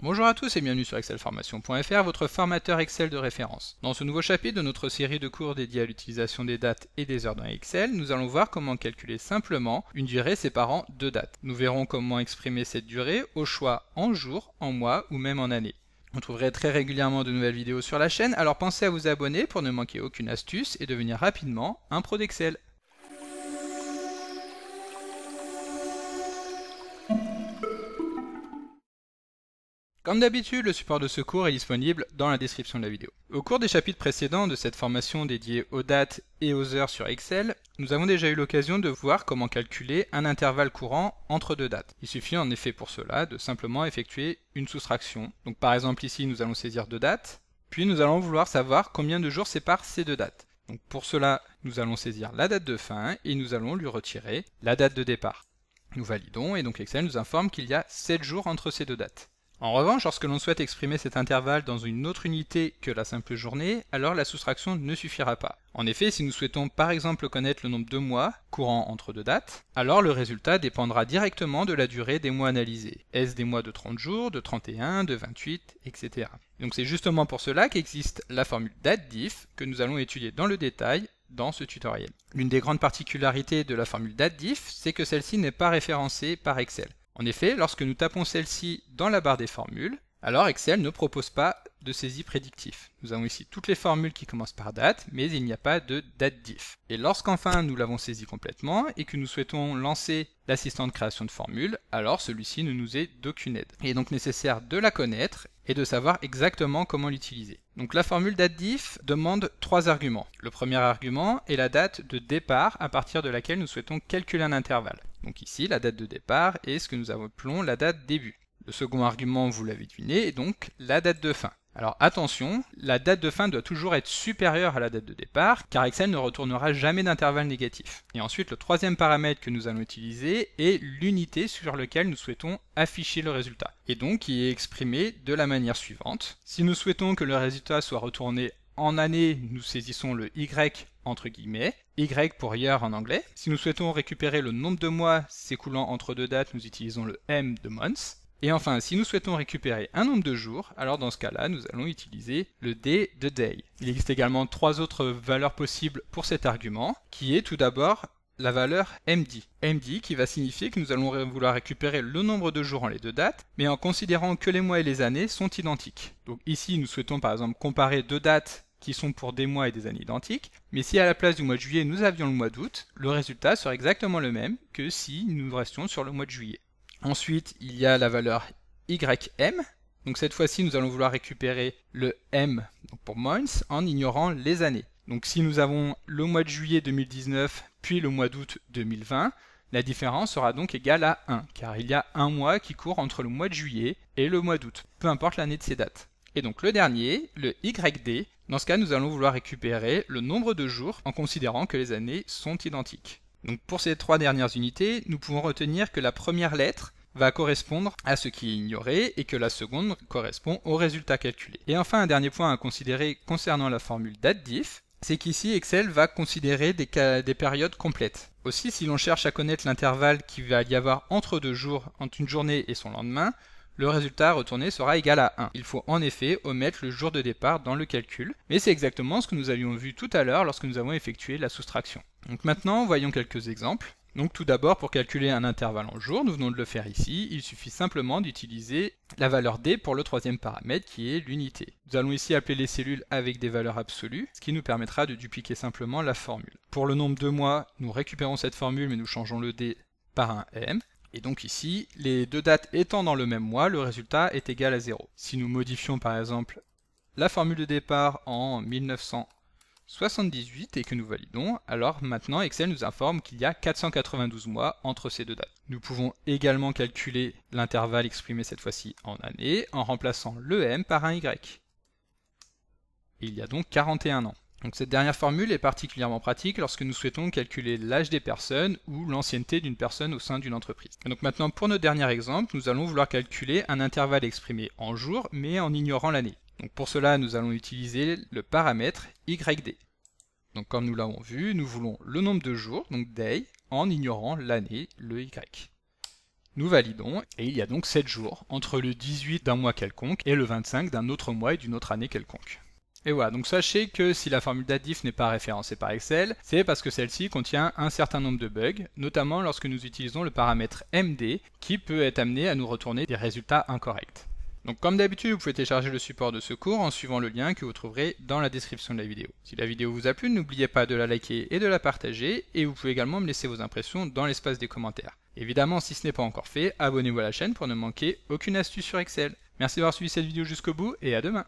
Bonjour à tous et bienvenue sur excelformation.fr, votre formateur Excel de référence. Dans ce nouveau chapitre de notre série de cours dédiés à l'utilisation des dates et des heures dans Excel, nous allons voir comment calculer simplement une durée séparant deux dates. Nous verrons comment exprimer cette durée au choix en jours, en mois ou même en années. Vous trouverez très régulièrement de nouvelles vidéos sur la chaîne, alors pensez à vous abonner pour ne manquer aucune astuce et devenir rapidement un pro d'Excel. Comme d'habitude, le support de ce cours est disponible dans la description de la vidéo. Au cours des chapitres précédents de cette formation dédiée aux dates et aux heures sur Excel, nous avons déjà eu l'occasion de voir comment calculer un intervalle courant entre deux dates. Il suffit en effet pour cela de simplement effectuer une soustraction. Donc par exemple ici nous allons saisir deux dates, puis nous allons vouloir savoir combien de jours séparent ces deux dates. Donc pour cela, nous allons saisir la date de fin et nous allons lui retirer la date de départ. Nous validons et donc Excel nous informe qu'il y a 7 jours entre ces deux dates. En revanche, lorsque l'on souhaite exprimer cet intervalle dans une autre unité que la simple journée, alors la soustraction ne suffira pas. En effet, si nous souhaitons par exemple connaître le nombre de mois courant entre deux dates, alors le résultat dépendra directement de la durée des mois analysés. Est-ce des mois de 30 jours, de 31, de 28, etc. Donc c'est justement pour cela qu'existe la formule datediff que nous allons étudier dans le détail dans ce tutoriel. L'une des grandes particularités de la formule datediff, c'est que celle-ci n'est pas référencée par Excel. En effet, lorsque nous tapons celle-ci dans la barre des formules, alors Excel ne propose pas de saisie prédictif. Nous avons ici toutes les formules qui commencent par date, mais il n'y a pas de datediff. Et lorsqu'enfin nous l'avons saisie complètement et que nous souhaitons lancer l'assistant de création de formules, alors celui-ci ne nous est d'aucune aide. Il est donc nécessaire de la connaître et de savoir exactement comment l'utiliser. Donc la formule datediff demande 3 arguments. Le premier argument est la date de départ à partir de laquelle nous souhaitons calculer un intervalle. Donc ici, la date de départ est ce que nous appelons la date début. Le second argument, vous l'avez deviné, est donc la date de fin. Alors attention, la date de fin doit toujours être supérieure à la date de départ, car Excel ne retournera jamais d'intervalle négatif. Et ensuite, le troisième paramètre que nous allons utiliser est l'unité sur laquelle nous souhaitons afficher le résultat. Et donc, qui est exprimé de la manière suivante. Si nous souhaitons que le résultat soit retourné en année, nous saisissons le Y entre guillemets, Y pour year en anglais. Si nous souhaitons récupérer le nombre de mois s'écoulant entre deux dates, nous utilisons le M de months. Et enfin, si nous souhaitons récupérer un nombre de jours, alors dans ce cas-là, nous allons utiliser le D de day. Il existe également 3 autres valeurs possibles pour cet argument, qui est tout d'abord la valeur MD. MD qui va signifier que nous allons vouloir récupérer le nombre de jours en les deux dates, mais en considérant que les mois et les années sont identiques. Donc ici, nous souhaitons par exemple comparer deux dates qui sont pour des mois et des années identiques, mais si à la place du mois de juillet nous avions le mois d'août, le résultat serait exactement le même que si nous restions sur le mois de juillet. Ensuite, il y a la valeur YM, donc cette fois-ci nous allons vouloir récupérer le M donc pour months en ignorant les années. Donc si nous avons le mois de juillet 2019 puis le mois d'août 2020, la différence sera donc égale à 1, car il y a un mois qui court entre le mois de juillet et le mois d'août, peu importe l'année de ces dates. Et donc le dernier, le YD, dans ce cas nous allons vouloir récupérer le nombre de jours en considérant que les années sont identiques. Donc pour ces 3 dernières unités, nous pouvons retenir que la première lettre va correspondre à ce qui est ignoré et que la seconde correspond au résultat calculé. Et enfin un dernier point à considérer concernant la formule datediff, c'est qu'ici Excel va considérer des périodes complètes. Aussi, si l'on cherche à connaître l'intervalle qu'il va y avoir entre deux jours, entre une journée et son lendemain, le résultat retourné sera égal à 1. Il faut en effet omettre le jour de départ dans le calcul, mais c'est exactement ce que nous avions vu tout à l'heure lorsque nous avons effectué la soustraction. Donc maintenant, voyons quelques exemples. Donc tout d'abord, pour calculer un intervalle en jours, nous venons de le faire ici, il suffit simplement d'utiliser la valeur D pour le troisième paramètre qui est l'unité. Nous allons ici appeler les cellules avec des valeurs absolues, ce qui nous permettra de dupliquer simplement la formule. Pour le nombre de mois, nous récupérons cette formule mais nous changeons le D par un M. Et donc ici, les deux dates étant dans le même mois, le résultat est égal à 0. Si nous modifions par exemple la formule de départ en 1978 et que nous validons, alors maintenant Excel nous informe qu'il y a 492 mois entre ces deux dates. Nous pouvons également calculer l'intervalle exprimé cette fois-ci en années en remplaçant le M par un Y. Il y a donc 41 ans. Donc cette dernière formule est particulièrement pratique lorsque nous souhaitons calculer l'âge des personnes ou l'ancienneté d'une personne au sein d'une entreprise. Et donc maintenant pour notre dernier exemple, nous allons vouloir calculer un intervalle exprimé en jours mais en ignorant l'année. Donc pour cela nous allons utiliser le paramètre YD. Donc comme nous l'avons vu, nous voulons le nombre de jours, donc day, en ignorant l'année, le Y. Nous validons, et il y a donc 7 jours entre le 18 d'un mois quelconque et le 25 d'un autre mois et d'une autre année quelconque. Et voilà, donc sachez que si la formule DATDIF n'est pas référencée par Excel, c'est parce que celle-ci contient un certain nombre de bugs, notamment lorsque nous utilisons le paramètre MD, qui peut être amené à nous retourner des résultats incorrects. Donc comme d'habitude, vous pouvez télécharger le support de ce cours en suivant le lien que vous trouverez dans la description de la vidéo. Si la vidéo vous a plu, n'oubliez pas de la liker et de la partager, et vous pouvez également me laisser vos impressions dans l'espace des commentaires. Évidemment, si ce n'est pas encore fait, abonnez-vous à la chaîne pour ne manquer aucune astuce sur Excel. Merci d'avoir suivi cette vidéo jusqu'au bout, et à demain!